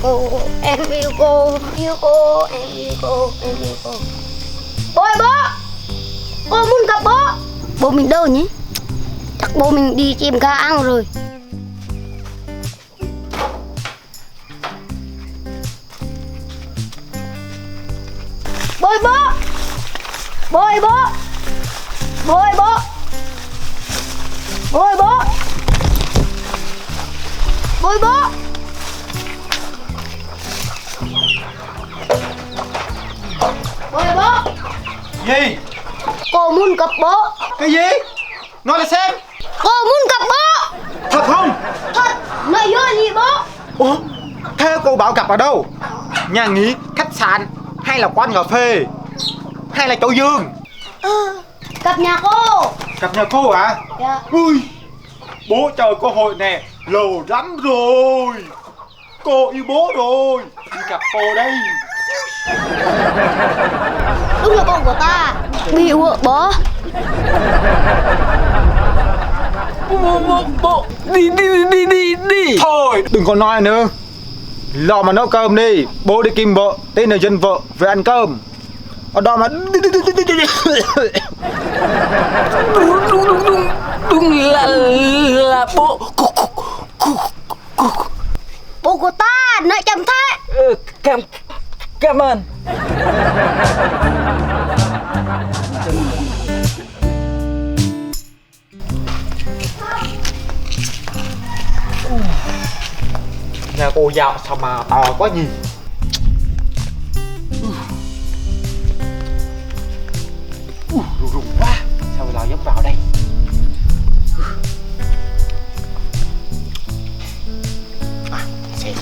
cô, em yêu cô, yêu cô, em yêu cô, em yêu cô. Bố ơi bố, cô muốn gặp bố. Bố mình đâu nhỉ? Chắc bố mình đi chim cá ăn rồi. Bố ơi bố, bố ơi bố, bố ơi bố, bố ơi bố, bố ơi bố. Bố ơi bố. Gì? Cô muốn gặp bố. Cái gì? Nói là xem. Cô muốn gặp bố. Thật không? Thật, nói dối gì bố? Ủa? Thế cô bảo gặp ở đâu? Nhà nghỉ, khách sạn, hay là quán cà phê, hay là chỗ Dương? Gặp nhà cô. Gặp nhà cô à? Dạ. Ui, bố chờ cơ hội nè, lâu lắm rồi. Cô yêu bố rồi, đi gặp cô đây. Đúng là cô của ta. Biểu ạ bố. Bố đi. Thôi, đừng có nói nữa. Lo mà nấu cơm đi, bố đi kiếm vợ, tên là dân vợ, về ăn cơm. Ở đó mà Đúng là bố. Bố của ta, nói chậm thế. Cảm ơn. nhà cô dạo sao mà to quá nhỉ? Rùng quá, sao lại dốc vào đây? Xem.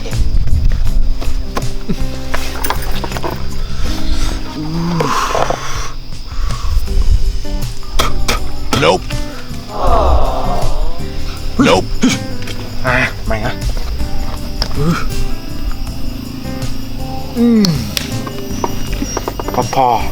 Nope. Nope. À, mày hả? Papa.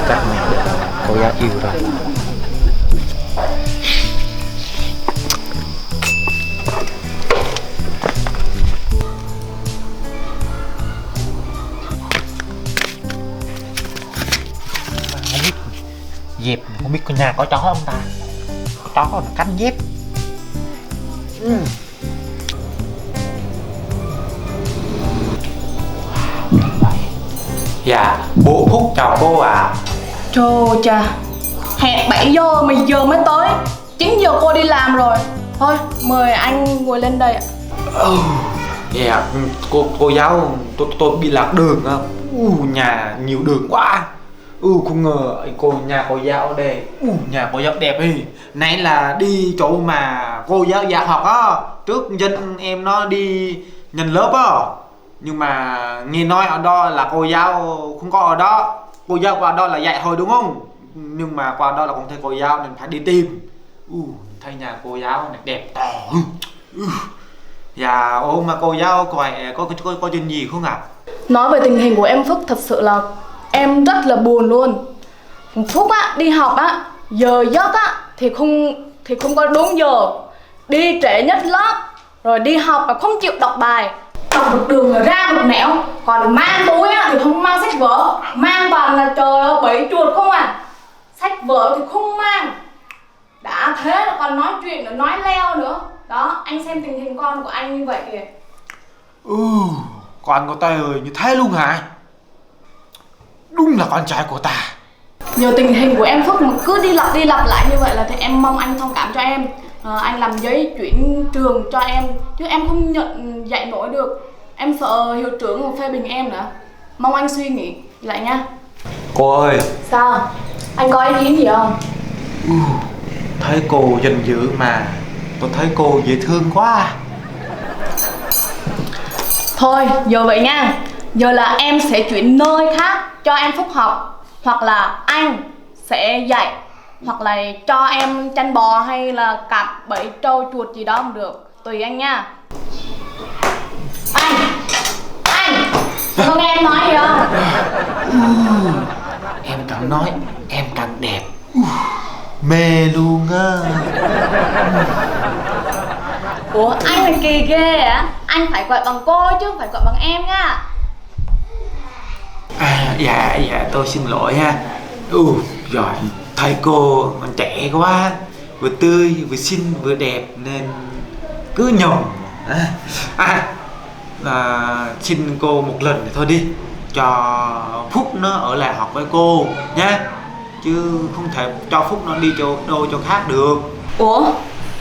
Chắc mày cô giáo yêu rồi. Dẹp không biết có nhà có chó không ta? Chó nó cắn dép. Dạ, bố Phúc chào cô ạ. Trời cha, hẹn 7 giờ mà giờ mới tới. 9 giờ cô đi làm rồi. Thôi, mời anh ngồi lên đây ạ. Dạ, cô giáo, tôi bị lạc đường á. Nhà nhiều đường quá. Không ngờ nhà cô giáo ở đây. Nhà cô giáo đẹp đi. Nãy là đi chỗ mà cô giáo dạy học á. Trước dân em nó đi nhận lớp á. Nhưng mà nghe nói ở đó là cô giáo không có ở đó. Cô giáo qua đó là dạy thôi đúng không? Nhưng mà qua đó là không thấy cô giáo nên phải đi tìm. Thấy nhà cô giáo này đẹp to. Dạ, mà cô giáo khỏe, có chuyện gì không ạ? Nói về tình hình của em Phúc thật sự là em rất là buồn luôn. Phúc á, đi học á, giờ giấc á thì không có đúng giờ. Đi trễ nhất lớp, rồi đi học là không chịu đọc bài. Đọc một đường rồi ra một nẻo. Còn mang túi á thì không mang sách vở. Mang toàn là trời ơi bẫy chuột không à. Sách vở thì không mang. Đã thế là còn nói chuyện nữa, nói leo nữa. Đó, anh xem tình hình con của anh như vậy kìa. Con của ta ơi, như thế luôn hả? Đúng là con trai của ta. Nhờ tình hình của em Phúc mà cứ đi lặp lại như vậy là thì em mong anh thông cảm cho em. Anh làm giấy chuyển trường cho em, chứ em không nhận dạy nổi được. Em sợ hiệu trưởng còn phê bình em nữa. Mong anh suy nghĩ lại nha. Cô ơi. Sao? Anh có ý kiến gì không? Thấy cô giận dữ mà tôi thấy cô dễ thương quá. Thôi, giờ vậy nha. Giờ là em sẽ chuyển nơi khác cho em Phúc học. Hoặc là anh sẽ dạy. Hoặc là cho em chăn bò hay là cặp bẫy trâu chuột gì đó cũng được. Tùy anh nha. Anh có nghe em nói gì không? em càng nói em càng đẹp. Mê luôn á. Ủa anh là kỳ ghê á. Anh phải gọi bằng cô chứ không phải gọi bằng em nha. Dạ tôi xin lỗi ha. Rồi thấy cô còn trẻ quá, vừa tươi vừa xinh vừa đẹp nên cứ nhầm. Xin cô một lần thì thôi đi, cho Phúc nó ở lại học với cô nhá, chứ không thể cho Phúc nó đi chỗ khác được. Ủa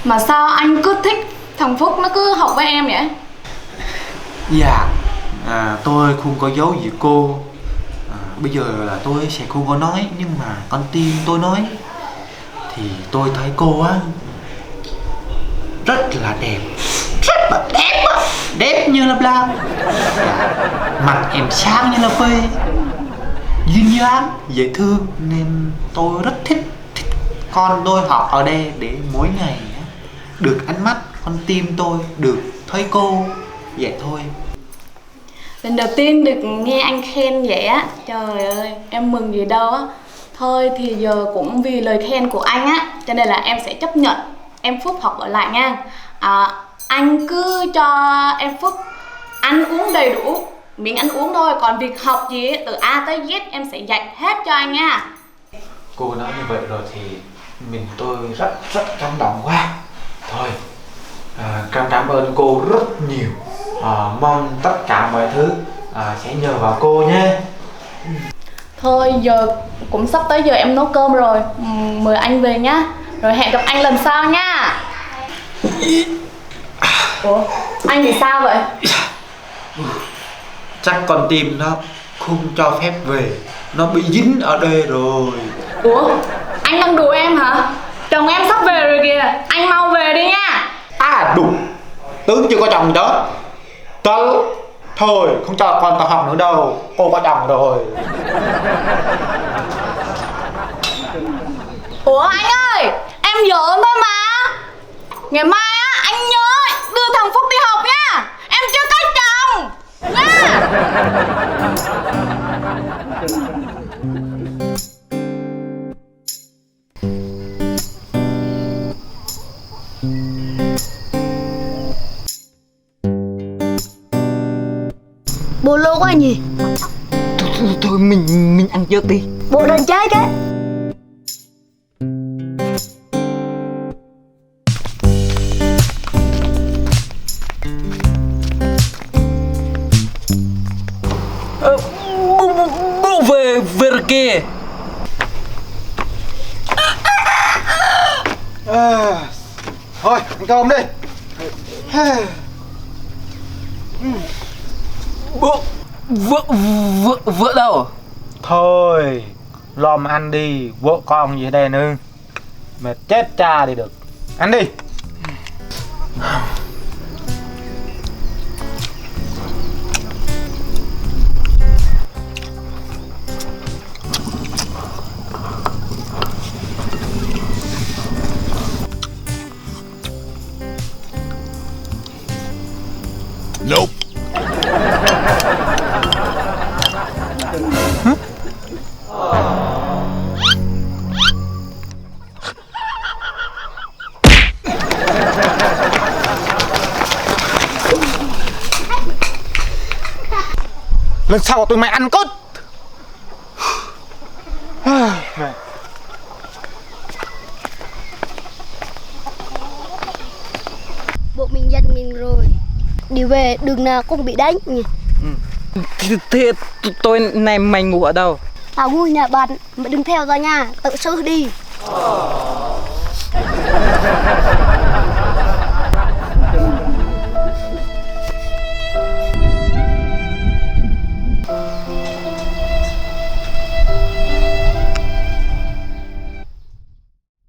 mà sao anh cứ thích thằng Phúc nó cứ học với em vậy? Dạ tôi không có giấu gì cô. Bây giờ là tôi sẽ không có nói, nhưng mà con tim tôi nói thì tôi thấy cô á rất là đẹp, rất là đẹp á, đẹp như là lao. Mặt em sáng như là phê, duyên dáng dễ thương nên tôi rất thích con tôi học ở đây để mỗi ngày được ánh mắt con tim tôi được thấy cô vậy thôi. Lần đầu tiên được nghe anh khen vậy á, trời ơi em mừng gì đâu á. Thôi thì giờ cũng vì lời khen của anh á, cho nên là em sẽ chấp nhận em Phúc học ở lại nha. Anh cứ cho em Phúc ăn uống đầy đủ, miếng ăn uống thôi, còn việc học gì từ A tới Z em sẽ dạy hết cho anh nha. Cô nói như vậy rồi thì tôi rất cảm động quá. Thôi cảm ơn cô rất nhiều. Mong tất cả mọi thứ sẽ nhờ vào cô nhé. Thôi giờ cũng sắp tới giờ em nấu cơm rồi, mời anh về nhá. Rồi hẹn gặp anh lần sau nha. Ủa anh thì sao vậy? Chắc con tim nó không cho phép về, nó bị dính ở đây rồi. Ủa anh đang đùa em hả? Chồng em sắp về rồi kìa, anh mau về đi nha. Đúng, tướng chưa có chồng đó. Thôi không cho con tao học nữa đâu, cô có chồng rồi. Ủa anh ơi, em giỡn thôi mà. Ngày mai á anh nhớ đưa thằng Phúc đi học nha. Em chưa có chồng nha. Bộ lô quá nhỉ. Thôi mình ăn trước đi. Bộ đàn trái cái. Bố về rồi kìa. Thôi ăn cơm đi. Bố vợ đâu? Thôi lòm ăn đi, vợ con gì ở đây nữa, mệt chết cha đi được. Ăn đi. Nope. Lần sau tụi mày ăn cốt. Bộ mình giật mình rồi. Đi về đường nào cũng bị đánh nhỉ. Thế tôi này mày ngủ ở đâu? Tao ngồi nhà bạn, mày đừng theo ra nha, tự xử đi.